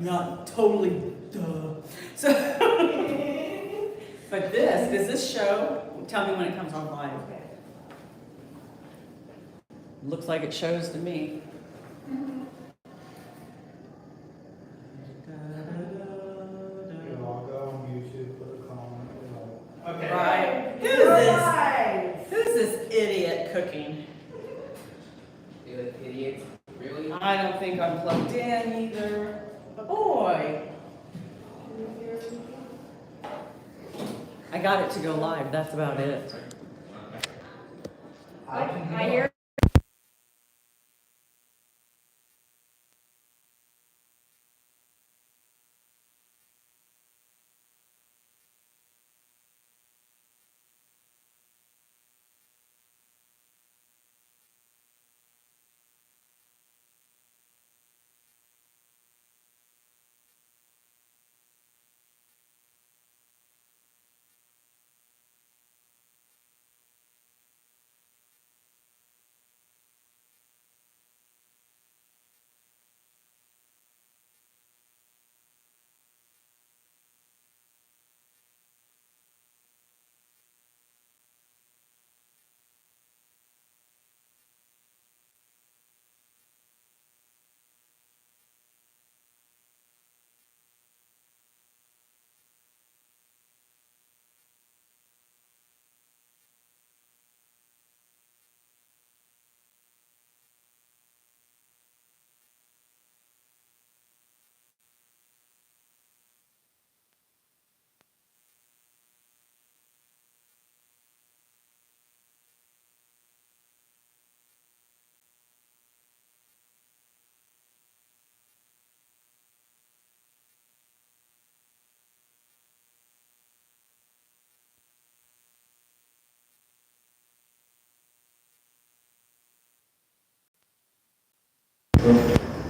Not totally, duh. So, but does this show? Tell me when it comes on live. Looks like it shows to me. Okay. Right. Who's this idiot cooking? Idiot? Really? I don't think I'm plugged in either. Boy. I got it to go live. That's about it. I hear.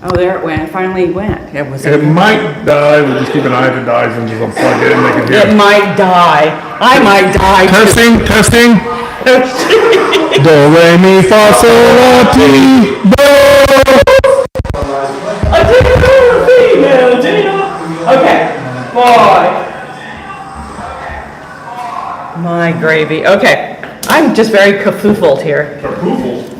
Oh, there it went. It finally went. It was. It might die, we just keep an eye if it dies and just unplug it and make it It here. might die. I might die. Testing. Do, re, mi, fa, sol, la, ti, do. I didn't know female, did I? Okay. Boy. My gravy. Okay. I'm just very kerfuffled here.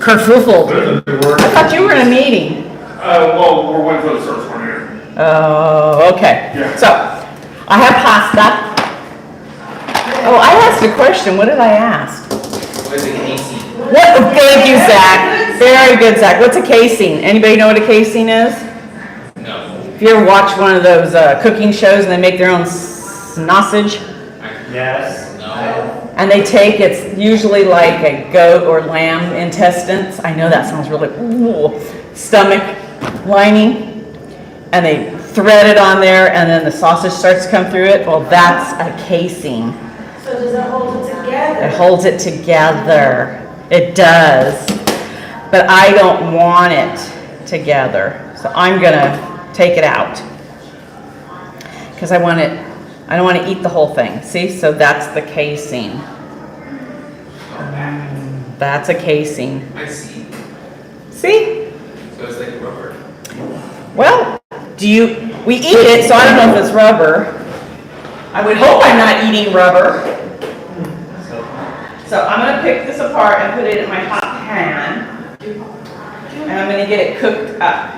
Kerfuffled. There's a new word. I thought you were in a meeting. Well, we're waiting for the search coordinator. Oh, okay. Yeah. So, I have pasta. Oh, I asked a question. What did I ask? What is a casing? What? Thank you, Zach. Very good, Zach. What's a casing? Anybody know what a casing is? No. If you ever watch one of those cooking shows and they make their own sausage, Yes. No. and they take, it's usually like a goat or lamb intestines. I know that sounds really, ooh, stomach lining, and they thread it on there, and then the sausage starts to come through it. Well, that's a casing. So does it hold it together? It holds it together. It does. But I don't want it together. So I'm gonna take it out. Because I don't want to eat the whole thing. See, so that's the casing. That's a casing. I see. See? So it's like rubber. Well, we eat it, so I don't know if it's rubber. I would hope I'm not eating rubber. So I'm going to pick this apart and put it in my hot pan. And I'm going to get it cooked up.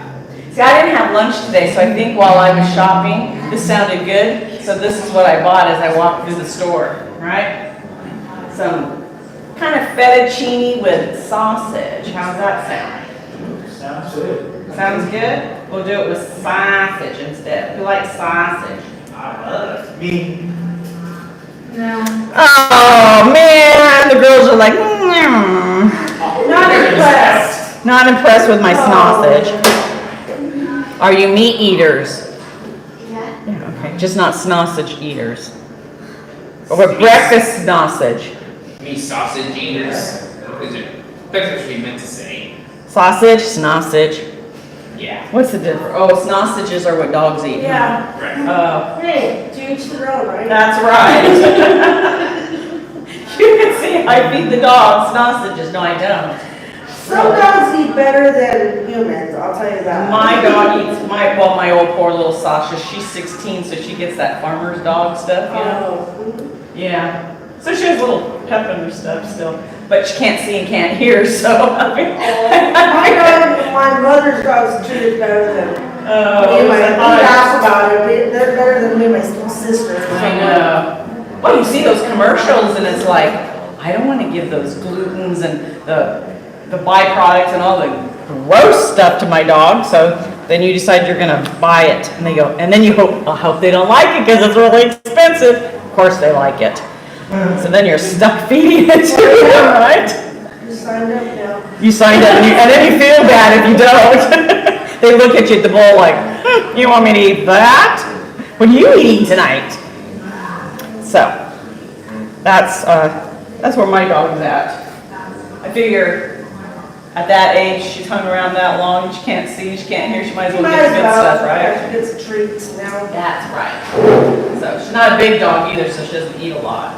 See, I didn't have lunch today, so I think while I was shopping, this sounded good. So this is what I bought as I walked through the store, right? Some kind of fettuccine with sausage. How's that sound? Sounds good. Sounds good? We'll do it with sausage instead. Who likes sausage? I love it. Me. No. Oh man, the girls are like, Not impressed. not impressed with my sausage. Are you meat eaters? Yeah. Yeah, okay, just not sausage eaters. Or breakfast sausage. Me sausage eaters. That's what we meant to say. Sausage, sausage. Yeah. What's the difference? Oh, sausages are what dogs eat. Yeah. Right. Oh, Hey, to each their own, right? that's right. You can see I feed the dogs sausages. No, I don't. Some dogs eat better than humans, I'll tell you that. My dog eats, my old poor little Sasha, she's 16, so she gets that farmer's dog stuff, you know? Oh. Yeah. So she has a little pep in her stuff still, but she can't see and can't hear, so. I mean, My mother's dog's treated better than me. Oh, We laugh about it, they're better than me, my sister. I know. Well, you see those commercials and it's like, I don't want to give those glutens and the byproducts and all the gross stuff to my dog, so then you decide you're gonna buy it, and they go, and then you hope they don't like it because it's really expensive. Of course they like it. So then you're stuck feeding it to them, right? You signed up now. You signed up, and then you feel bad if you don't. They look at you at the bowl like, you want me to eat that? What are you eating tonight? So, that's where my dog's at. I figure at that age, she's hung around that long, she can't see, she can't hear, she might as well get good stuff, right? She gets treats now. That's right. So, she's not a big dog either, so she doesn't eat a lot.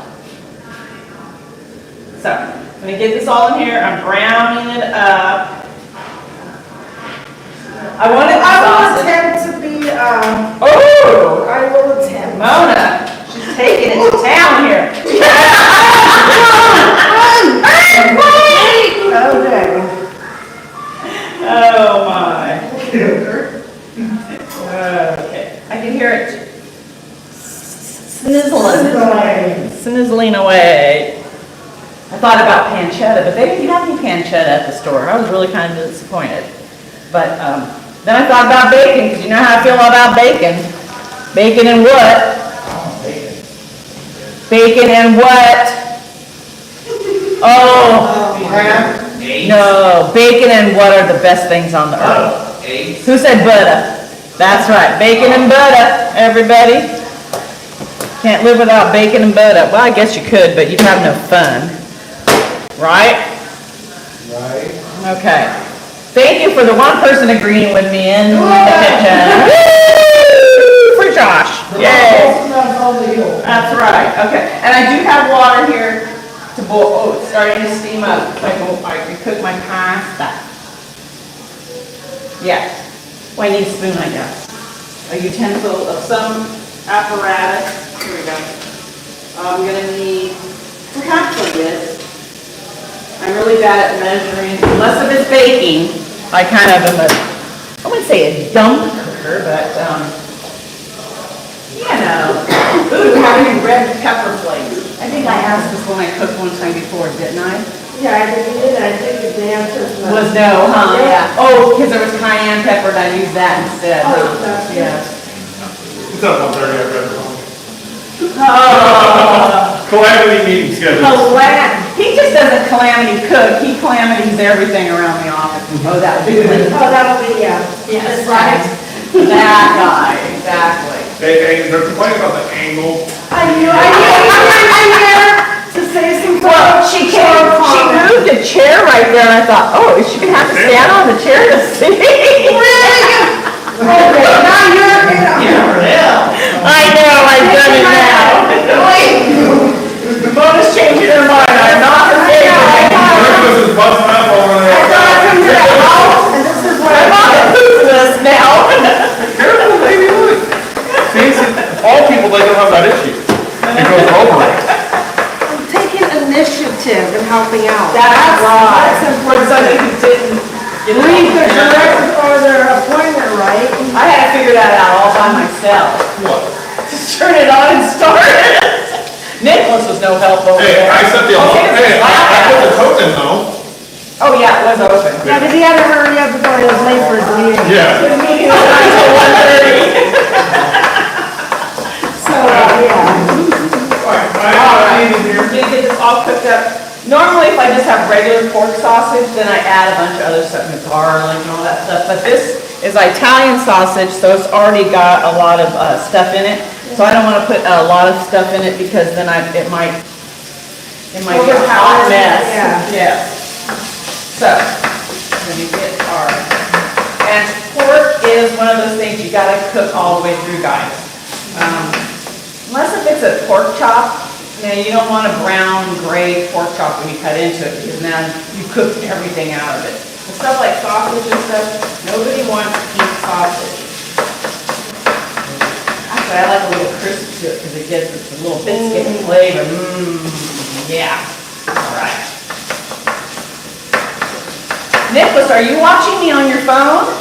So, I'm gonna get this all in here, I'm browning it up. I want it I will sausage. attempt to be, Oh! I will attempt. Mona, she's taking it to town here. Okay. Oh my. Okay, I can hear it snizzling away. I thought about pancetta, but they didn't have any pancetta at the store. I was really kind of disappointed. But then I thought about bacon, because you know how I feel about bacon. Bacon and what? Bacon and what? Oh, Eggs. no, bacon and what are the best things on the earth? Eggs. Who said butter? That's right, bacon and butter, everybody. Can't live without bacon and butter. Well, I guess you could, but you'd have no fun. Right? Right. Okay. Thank you for the one person agreeing with me in the kitchen. Woo! For Josh. Yay. That's right. Okay. And I do have water here to boil. Oh, it's starting to steam up. So I can cook my pasta. Yeah. Well, I need a spoon, I guess. A utensil of some apparatus. Here we go. I'm gonna need perhaps a this. I'm really bad at measuring, unless if it's baking. I kind of am I wouldn't say a dump cooker, but, you know. Ooh, how many red pepper flakes? I think I asked this when I cooked one time before, didn't I? Yeah, I think you did, I think the answer Was no, huh? Yeah. Oh, because there was cayenne pepper and I used that instead, Oh, huh? that's good. Yeah. It's up on 30, I've read it wrong. Oh. Calamity meeting schedule. He just doesn't calamity cook, he calamities everything around the office. Oh, that would be good. Oh, that'll be, yeah. Yes, right. That guy, exactly. They're complaining about the angle. I knew to say some. Well, she moved a chair right there and I thought, oh, is she gonna have to stand on the chair to see? Okay, now you're I know, I've done it now. Mona's changing her mind, I'm not her favorite. Christmas is busting up over there. And this is what I'm on the food list now. Careful, baby, look. See, all people, they don't have that issue. It goes over it. I'm taking initiative and helping out. That's right. That's For somebody who didn't read the direction or their appointment right. I had to figure that out all by myself. What? Just turn it on and start it. Nicholas was no help over Hey, there. I set the alarm, hey, I put the token though. Oh, yeah, it was open. Yeah, because he had to hurry up before he was late for his meeting. Yeah. The meeting was not until 1:30. So, yeah. Alright, I'm gonna get this all cooked up. Normally, if I just have regular pork sausage, then I add a bunch of other stuff, like garlic and all that stuff. But this is Italian sausage, so it's already got a lot of stuff in it. So I don't want to put a lot of stuff in it because then it might be a hot mess. Yeah. So, let me get our, and pork is one of those things you gotta cook all the way through, guys. Unless if it's a pork chop, Yeah, you don't want a brown, gray pork chop when you cut into it, because now you cook everything out of it. And stuff like sausage and stuff, nobody wants to eat sausage. Actually, I like a little crisp to it, because it gives it a little biscuit flavor. Yeah. All right. Nicholas, are you watching me on your phone?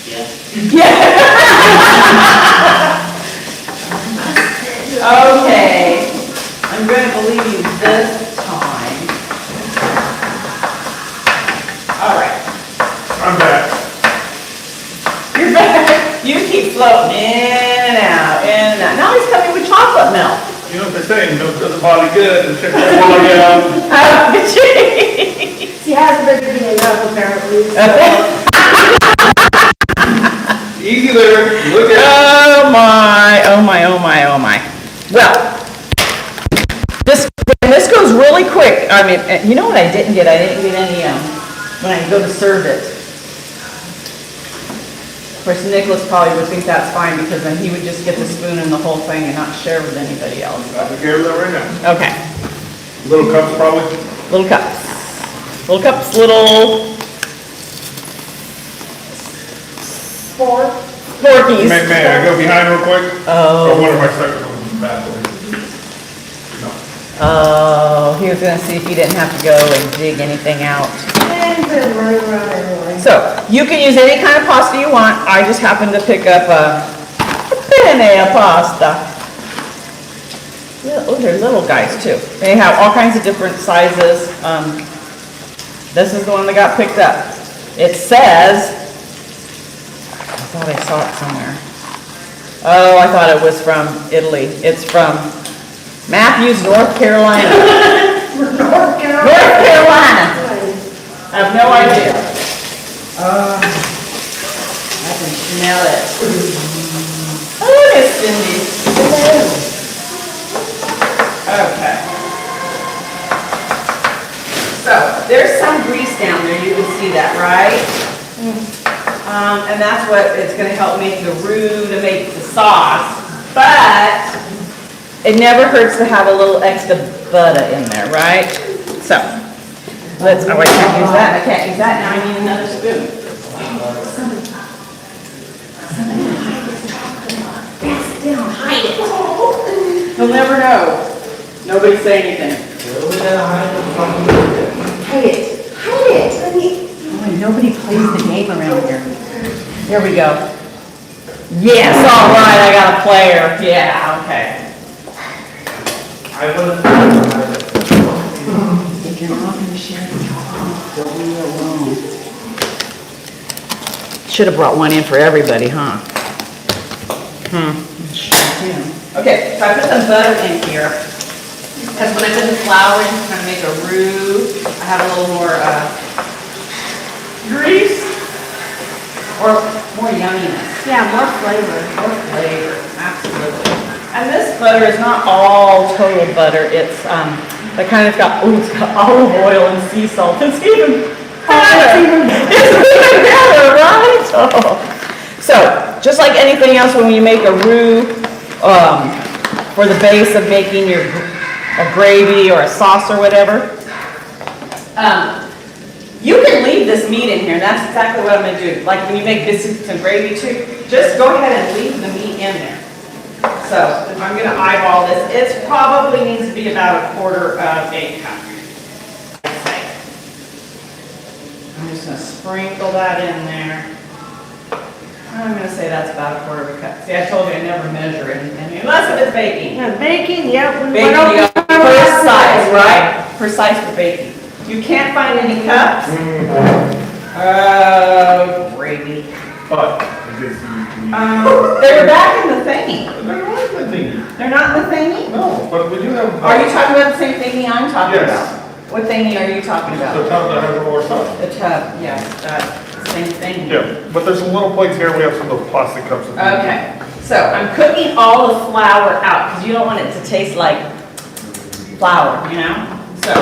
Yeah. Yeah. Okay, I'm going to believe you this time. All right, I'm back. you're back. You keep floating in and out, in and out. Now he's coming with chocolate milk. You know what they say, milk does the body good, and check that body out. Oh, gee. She hasn't been eating enough apparently. Easy there, look at Oh my, oh my, oh my, oh my. Well, this goes really quick. I mean, you know what I didn't get? I didn't get any, when I go to serve it. Of course, Nicholas probably would think that's fine, because then he would just get the spoon and the whole thing and not share with anybody else. I can give that right now. Okay, Little cups probably. little cups. Little cups, little forkies. May I go behind real quick? Oh. Or one of my suckers on the bathroom? No. Oh, he was gonna see if he didn't have to go and dig anything out. And been running around anyway. So, you can use any kind of pasta you want. I just happened to pick up a penne pasta. Yeah, oh, they're little guys too. They have all kinds of different sizes. This is the one that got picked up. It says, I thought I saw it somewhere. Oh, I thought it was from Italy. It's from Matthews, North Carolina. North Carolina. North Carolina. I have no idea. I can smell it. Oh, Miss Cindy. Okay. So, there's some grease down there, you can see that, right? And that's what it's gonna help make the roux to make the sauce, but it never hurts to have a little extra butter in there, right? So, let's, oh, I can't use that, now I need another spoon. Pass it down, hide it. He'll never know. Nobody say anything. Hide it. Oh, nobody plays the game around here. There we go. Yes, all right, I got a player. Yeah, okay. If you're not going to share the chocolate, don't leave it alone. Should have brought one in for everybody, huh? Okay, so I put some butter in here. Because when I put the flour in, I'm trying to make a roux. I have a little more grease or more yumminess. Yeah, more flavor. More flavor, absolutely. And this butter is not all total butter. It's that kind of got, it's got olive oil and sea salt. It's even better. It's even better, right? Oh. So, just like anything else, when you make a roux for the base of making your a gravy or a sauce or whatever, you can leave this meat in here. That's exactly what I'm going to do. Like when you make biscuits and gravy too, just go ahead and leave the meat in there. So if I'm going to eyeball this, it probably needs to be about 1/4 of a cup. I'd say. I'm just going to sprinkle that in there. I'm going to say that's about 1/4 of a cup. See, I told you I never measure anything, unless it's baking. Yeah, baking, yep. Baking, you go per size, right? Per size for baking. You can't find any cups? Oh, gravy. But, I guess They're back in the thingy. they're not the thingy. They're not in the thingy? No, but we do have. Are you talking about the same thingy I'm talking Yes. about? What thingy are you talking The about? tub that has more stuff. The tub, yeah, same thing. Yeah, but there's some little plates here, we have some of those plastic cups. Okay, so I'm cooking all the flour out, because you don't want it to taste like flour, you know? So,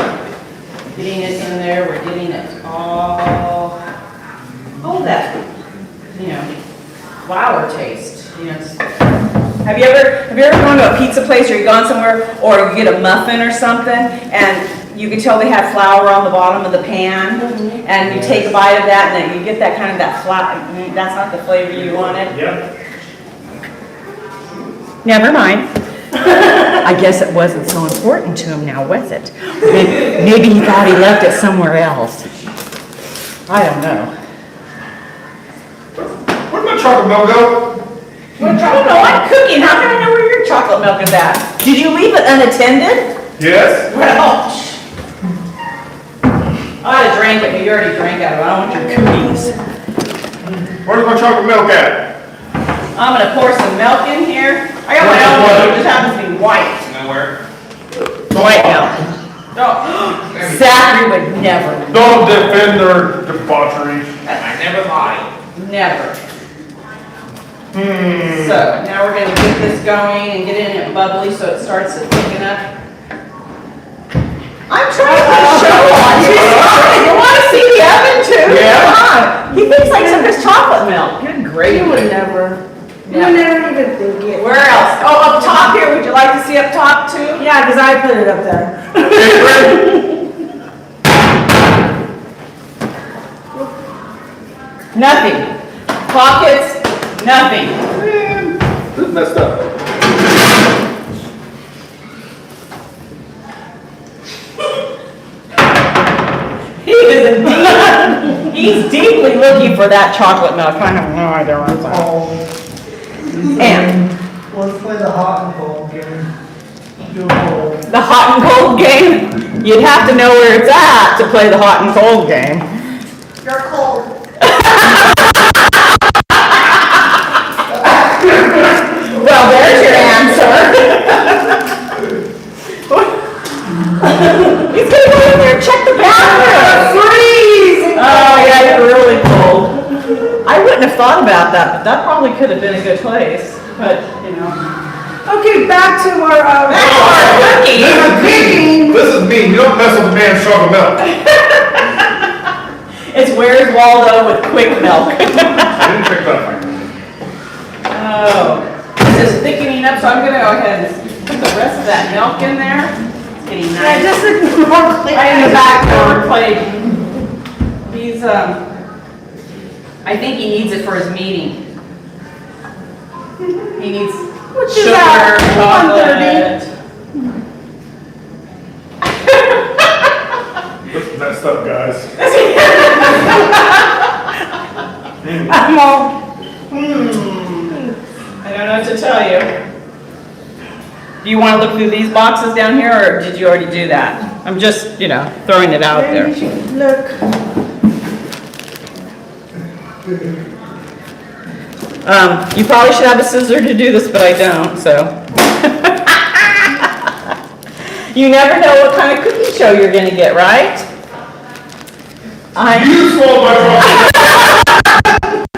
getting it in there, we're getting it all that, you know, flour taste, you know, Have you ever gone to a pizza place or you gone somewhere or you get a muffin or something and you can tell they have flour on the bottom of the pan and you take a bite of that and then you get that kind of that flat, that's not the flavor you wanted? Yep. Never mind. I guess it wasn't so important to him now, was it? Maybe he thought he left it somewhere else. I don't know. Where'd my chocolate milk go? I don't know, I'm cooking. How can I know where your chocolate milk is at? Did you leave it unattended? Yes? Well, I'd have drank it, but you already drank out of it. I don't want your cookies. Where's my chocolate milk at? I'm gonna pour some milk in here. I got my own milk, it just happens to be white. Nowhere. White milk. Oh, Zachary would never. Don't defend their debauchery. I never lie. Never. So now we're gonna get this going and get it in it bubbly so it starts to thicken up. I'm trying to put a show on. You want to see the oven too? Yeah. Come on. He thinks like some of his chocolate milk. Good gravy. You would never. You would never even think it. Where else? Oh, up top here. Would you like to see up top too? Yeah, because I put it up there. Nothing. Pockets, nothing. This is messed up. He is indeed, he's deeply looking for that chocolate milk. I have no idea where it's at. And Let's play the hot and cold game. Do a poll. the hot and cold game, you'd have to know where it's at to play the hot and cold game. You're cold. Well, there's your answer. He's gonna go in there and check the bathroom. Freezing. Oh, yeah, you're really cold. I wouldn't have thought about that, but that probably could have been a good place. But, you know. Okay, back to our, Back to our cooking. This is me. You don't mess with a man's chocolate milk. It's Where's Waldo with quick milk. I didn't check that. Oh, this is thickening up, so I'm gonna go ahead and put the rest of that milk in there. It's getting Yeah, nice. just a more clear. I in the back corner plate. He's, I think he needs it for his meeting. He needs Which is sugar, at chocolate. This is messed up, guys. I'm all, I don't know what to tell you. Do you want to look through these boxes down here, or did you already do that? I'm just, you know, throwing it out maybe you there. should look. You probably should have a scissor to do this, but I don't, so. You never know what kind of cookie show you're gonna get, right? You swallowed my chocolate.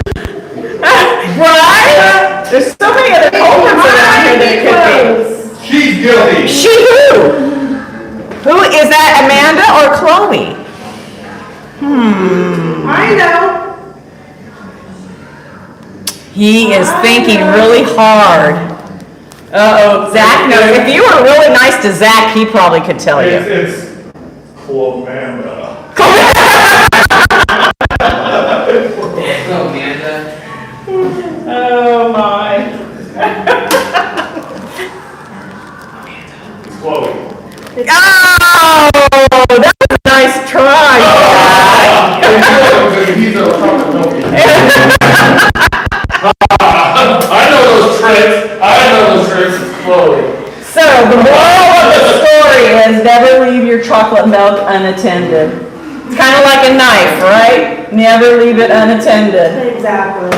Right? There's so many other culprits around here that it could She's guilty. be. She who? Who, is that Amanda or Chloe? I know. He is thinking really hard. Uh-oh, Zach knows. If you were really nice to Zach, he probably could tell you. It's Amanda. Go, Amanda. Oh, my. It's Chloe. Oh, that was a nice try, Zach. He's a chocolate milk. I know those tricks. It's Chloe. So, the moral of the story is never leave your chocolate milk unattended. It's kind of like a knife, right? Never leave it unattended. Exactly.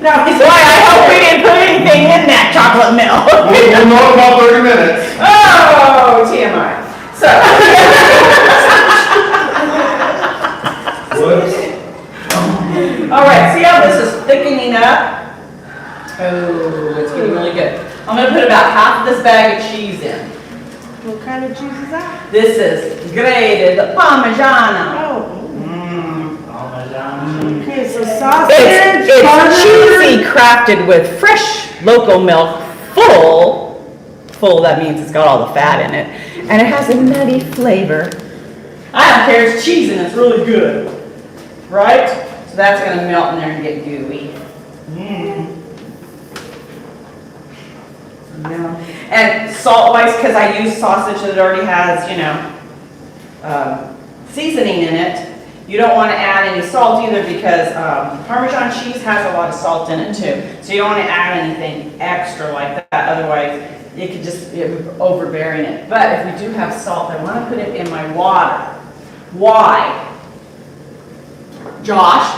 That's why I hope we didn't put anything in that chocolate milk. We'll know in about 30 minutes. Oh, TMI. So. All right, see how this is thickening up? Oh, it's getting really good. I'm gonna put about half of this bag of cheese in. What kind of cheese is that? This is grated Parmigiano. Oh. Parmesan. Okay, so sausage. It's cheesy crafted with fresh local milk, full, that means it's got all the fat in it, and it has a nutty flavor. I don't care, it's cheese and it's really good, right? So that's gonna melt in there and get gooey. Yeah. And salt-wise, because I use sausage that already has, you know, seasoning in it, you don't want to add any salt either because Parmesan cheese has a lot of salt in it too. So you don't want to add anything extra like that, otherwise it could just be overbearing it. But if we do have salt, I want to put it in my water. Why? Josh?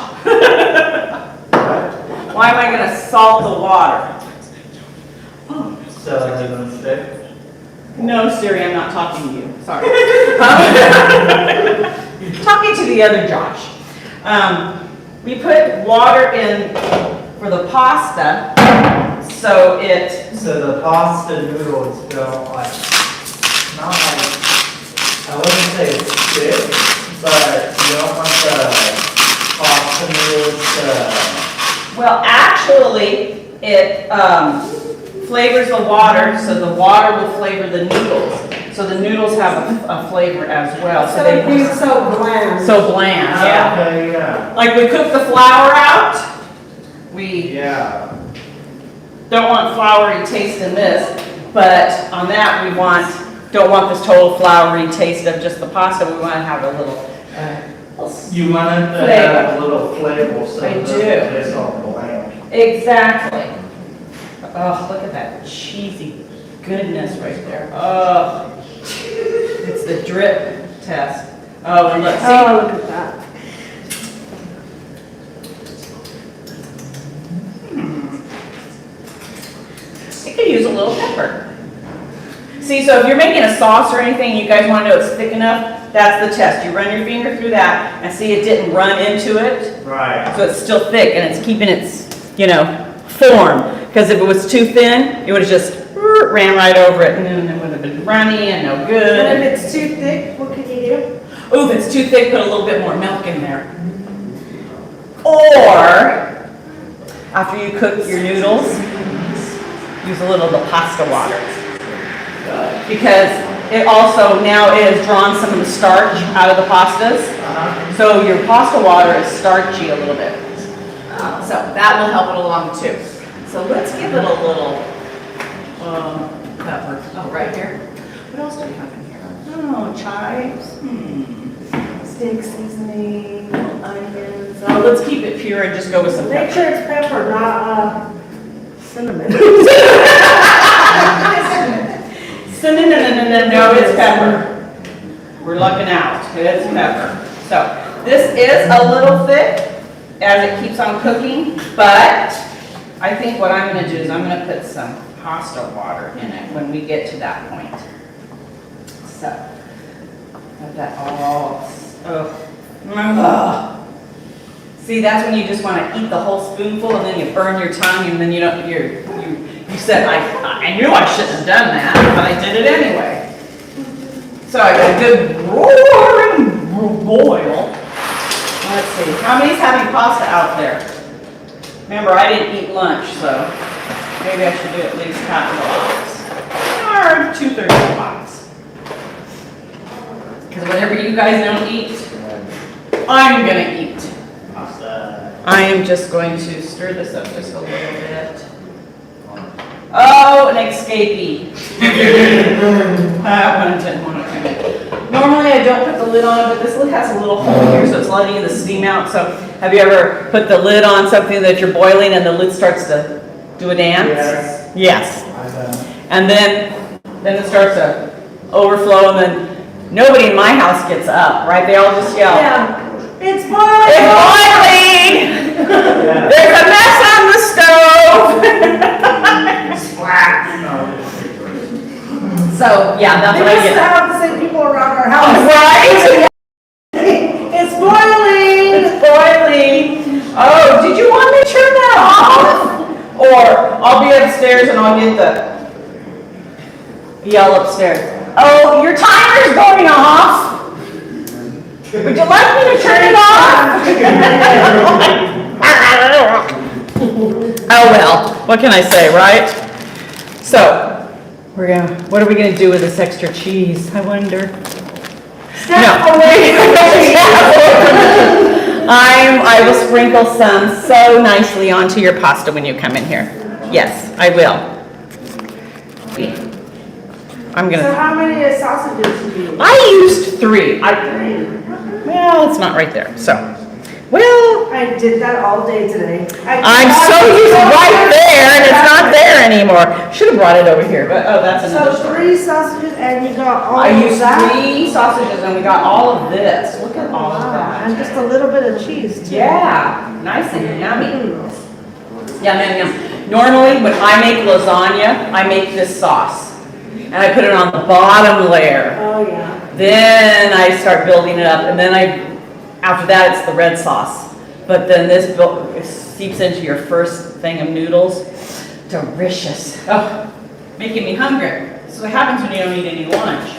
Why am I going to salt the water? So they're gonna stick. No, Siri, I'm not talking to you. Sorry. Talking to the other Josh. We put water in for the pasta, so it. So the pasta noodles go like, not like, I wouldn't say thick, but you don't want the pasta noodles to. Well, actually, it flavors the water, so the water will flavor the noodles. So the noodles have a flavor as well. So it'd be so bland. So bland, yeah. Okay, yeah. Like we cook the flour out, we Yeah. don't want floury taste in this, but on that we don't want this total floury taste of just the pasta. We want to have a little. You want it to Flavor. have a little flavor, so I it do. doesn't taste all bland. Exactly. Oh, look at that cheesy goodness right there. Oh, it's the drip test. Oh, and look, see? Oh, look at that. It could use a little pepper. See, so if you're making a sauce or anything, you guys want to know it's thick enough, that's the test. You run your finger through that and see it didn't run into it. Right. So it's still thick and it's keeping its, form. Because if it was too thin, it would have just ran right over it and then it would have been runny and no good. And if it's too thick, what can you do? Ooh, if it's too thick, put a little bit more milk in there. Or, after you cook your noodles, use a little of the pasta water. Because it also now has drawn some of the starch out of the pastas. So your pasta water is starchy a little bit. So that will help it along too. So let's give it a little pepper. Oh, right here. What else do we have in here? Oh, chives. Steak seasoning, little onions. Oh, let's keep it pure and just go with some Make pepper. sure it's pepper, not cinnamon. Cinnamon, no, it's pepper. We're looking out. It's pepper. So this is a little thick as it keeps on cooking, but I think what I'm going to do is I'm going to put some pasta water in it when we get to that point. So, let that all. See, that's when you just want to eat the whole spoonful and then you burn your tongue and then you don't. You said I knew I shouldn't have done that, but I did it anyway. So I got a good roaring boil. Let's see, how many's having pasta out there? Remember, I didn't eat lunch, so maybe I should do at least half a box. Or 2/3 of a box. Because whatever you guys don't eat, I'm gonna eat. Pasta. I am just going to stir this up just a little bit. Oh, an escapee. That one didn't want to come in. Normally I don't put the lid on it, but this lid has a little hole here, so it's letting the steam out. So have you ever put the lid on something that you're boiling and the lid starts to do a dance? Yes. Yes. I've done. And then it starts to overflow and then nobody in my house gets up, right? They all just yell. Yeah. It's It's boiling! boiling! Yeah. There's a mess on the stove! Splat. No. So, yeah, that's They what I used to get. have the same people around our house. Right? It's boiling! It's boiling. Oh, did you want me to turn that off? Or I'll be upstairs and I'll get the yell upstairs. Oh, your timer's going off. Would you like me to turn it off? Oh, Oh, well, what can I say, right? So, what are we gonna do with this extra cheese, I wonder? Step away from the I will sprinkle some so nicely onto your pasta when you come in here. Yes, I will. I'm So gonna, how many sausages do you use? I used 3. Well, it's not right there, so. Well, I did that all day today. I'm so used right there and it's not there anymore. Should have brought it over here, but, oh, that's another So story. 3 sausages and you got all I of used that? 3 sausages and we got all of this. Look at all of Wow, and that. just a little bit of cheese too. Yeah, nice and yummy. Yum, yum, yum. Normally, when I make lasagna, I make this sauce. And I put it on the bottom layer. Oh, yeah. Then I start building it up, and then after that, it's the red sauce. But then this seeps into your first thing of noodles. Delicious. Oh, making me hungry. So what happens when you don't eat any lunch?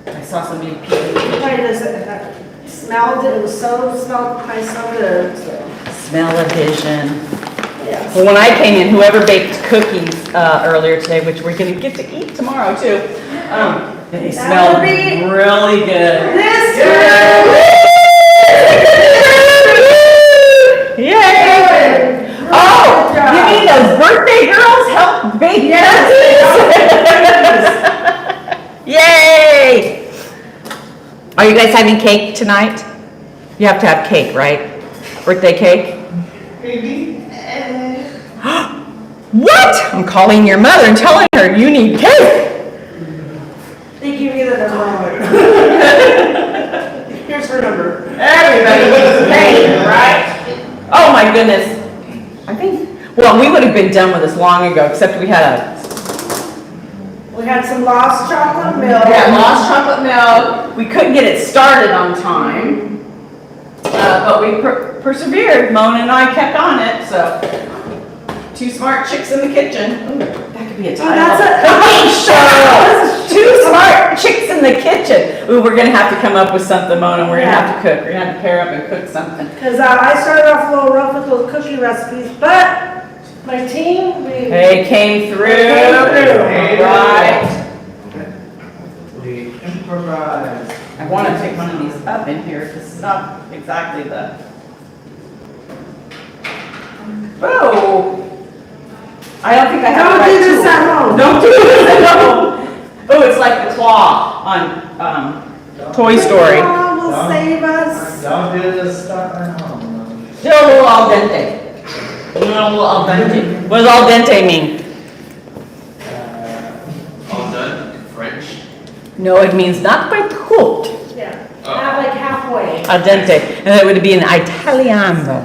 I saw somebody peeking. Why does it, smelled it, it smelled nice, so good. Smell-o-vision. Yes. Well, when I came in, whoever baked cookies earlier today, which we're going to get to eat tomorrow too, they smelled really good. This Yay! Oh, you mean those birthday girls help bake cookies? Yay! Are you guys having cake tonight? You have to have cake, right? Birthday cake? What? I'm calling your mother and telling her you need cake. They give you the number. Here's her number. Everybody needs cake, right? Oh my goodness. I think, well, we would have been done with this long ago, except we had some lost chocolate milk. lost chocolate milk. We couldn't get it started on time. But we persevered. Mona and I kept on it, so. 2 smart chicks in the kitchen. Ooh, that could be a title. that's a- Cooking show. 2 smart chicks in the kitchen. Ooh, we're gonna have to come up with something, Mona. We're gonna have to cook. We're gonna have to pair up and cook something. Because I started off a little rough with those cookie recipes, but my team, They came through. Right. We improvise. I want to take one of these up in here because it's not exactly the. Oh! I don't think I have the Don't right do this tool. at home. Don't do this at home. Oh, it's like the claw on Toy Story. Mom will save us. Don't do this stuff at home. Still a little al dente. A little al dente. What does al dente mean? All done in French. No, it means not quite cooked. Yeah, Oh. have like halfway. Al dente, and it would be an Italiano.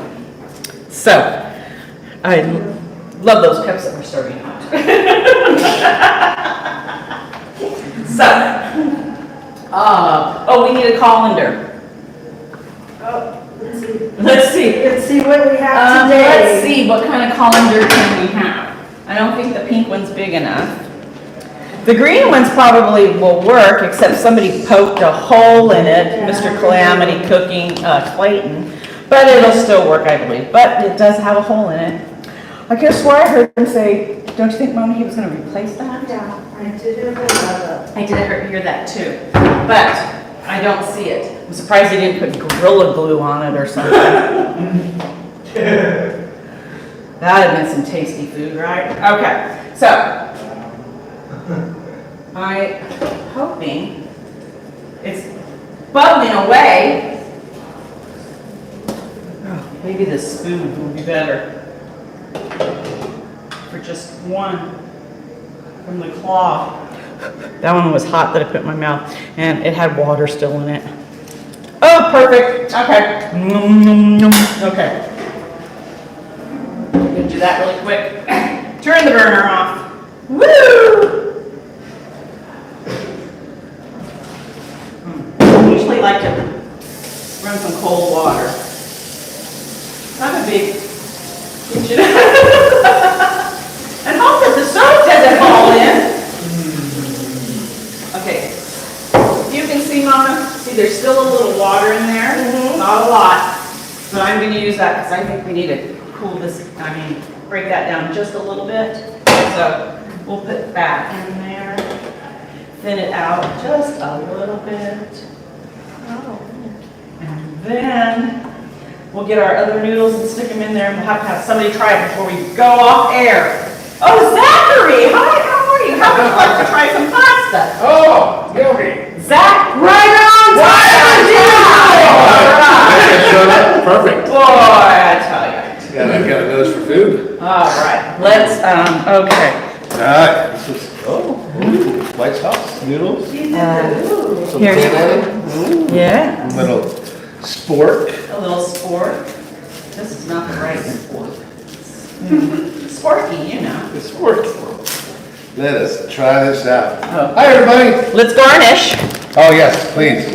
So, I love those cups that we're serving out. So, oh, we need a colander. Oh, let's see. Let's see. Let's see what we have today. Let's see, what kind of colander can we have? I don't think the pink one's big enough. The green ones probably will work, except somebody poked a hole in it, Mr. Calamity Cooking, Clayton. But it'll still work, I believe. But it does have a hole in it. I could have swore I heard him say, don't you think, Mona, he was going to replace that? Yeah, I did hear that. I did hear that too. But I don't see it. I'm surprised he didn't put Gorilla Glue on it or something. That'd have been some tasty food, right? Okay, so I'm hoping it's bubbling away. Oh, maybe the spoon will be better for just one from the claw. That one was hot that I put in my mouth, and it had water still in it. Oh, perfect. Okay. Okay. Gonna do that really quick. Turn the burner off. Woo! I usually like to run some cold water. Not a big kitchen. And hope that the stove doesn't fall in. Okay. You can see, Mama, see there's still a little water in there. Not a lot. But I'm going to use that because I think we need to cool this, break that down just a little bit. So we'll put that in there, thin it out just a little bit. And then we'll get our other noodles and stick them in there, and we'll have to have somebody try it before we go off air. Oh, Zachary, hi, how are you? How would you like to try some pasta? Oh, yummy. Zach, right on time! Perfect. Boy, I tell you. Yeah, I've got a nose for food. All right, let's, okay. All right, this is, white sauce, noodles, some Here. banana, Yeah, a little spork. a little spork. This is not the right spork. Sporky, you know. The spork. Let us try this out. Oh. Hi, everybody. Let's garnish. Oh, yes, please.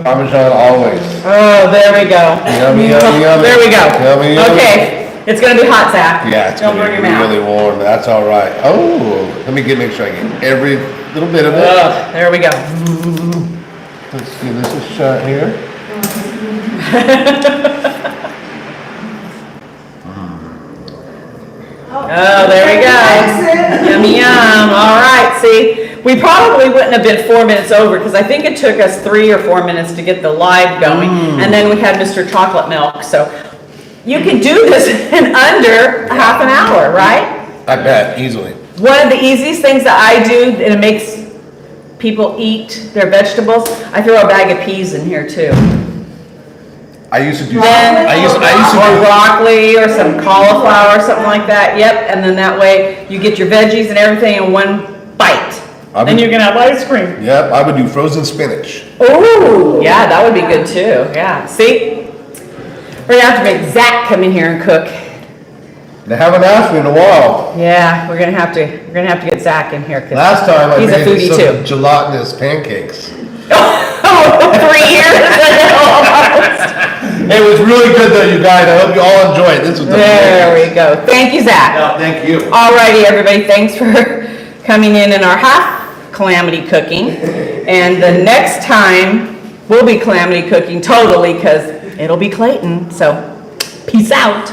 Parmesan always. Oh, there we go. Yummy, yummy, yummy. There we go. Yummy, yummy. Okay, it's gonna be hot, Zach. Yeah, it's Don't gonna burn be your mouth. really warm, but that's all right. Oh, let me make sure I get every little bit of it. There we go. Let's give this a shot here. Oh, there we go. Yummy, yum. All right, see, we probably wouldn't have been 4 minutes over because I think it took us 3 or 4 minutes to get the live going. And then we had Mr. Chocolate Milk. So you can do this in under half an hour, right? I bet, easily. One of the easiest things that I do, and it makes people eat their vegetables, I throw a bag of peas in here too. I used to do, Then, I used to or do, broccoli or some cauliflower or something like that. Yep, and then that way you get your veggies and everything in one bite. Then you're gonna have ice cream. yep, I would do frozen spinach. Ooh, yeah, that would be good too. Yeah, see? We're gonna have to make Zach come in here and cook. They haven't asked me in a while. Yeah, we're gonna have to get Zach in here because Last time I he's a made foodie some too. gelatinous pancakes. Oh, 3 years ago almost. It was really good though, you guys. I hope you all enjoy it. This was There delicious. we go. Thank you, Zach. Yeah, thank you. Alrighty, everybody, thanks for coming in our half calamity cooking. And the next time, we'll be calamity cooking totally because it'll be Clayton. So, peace out.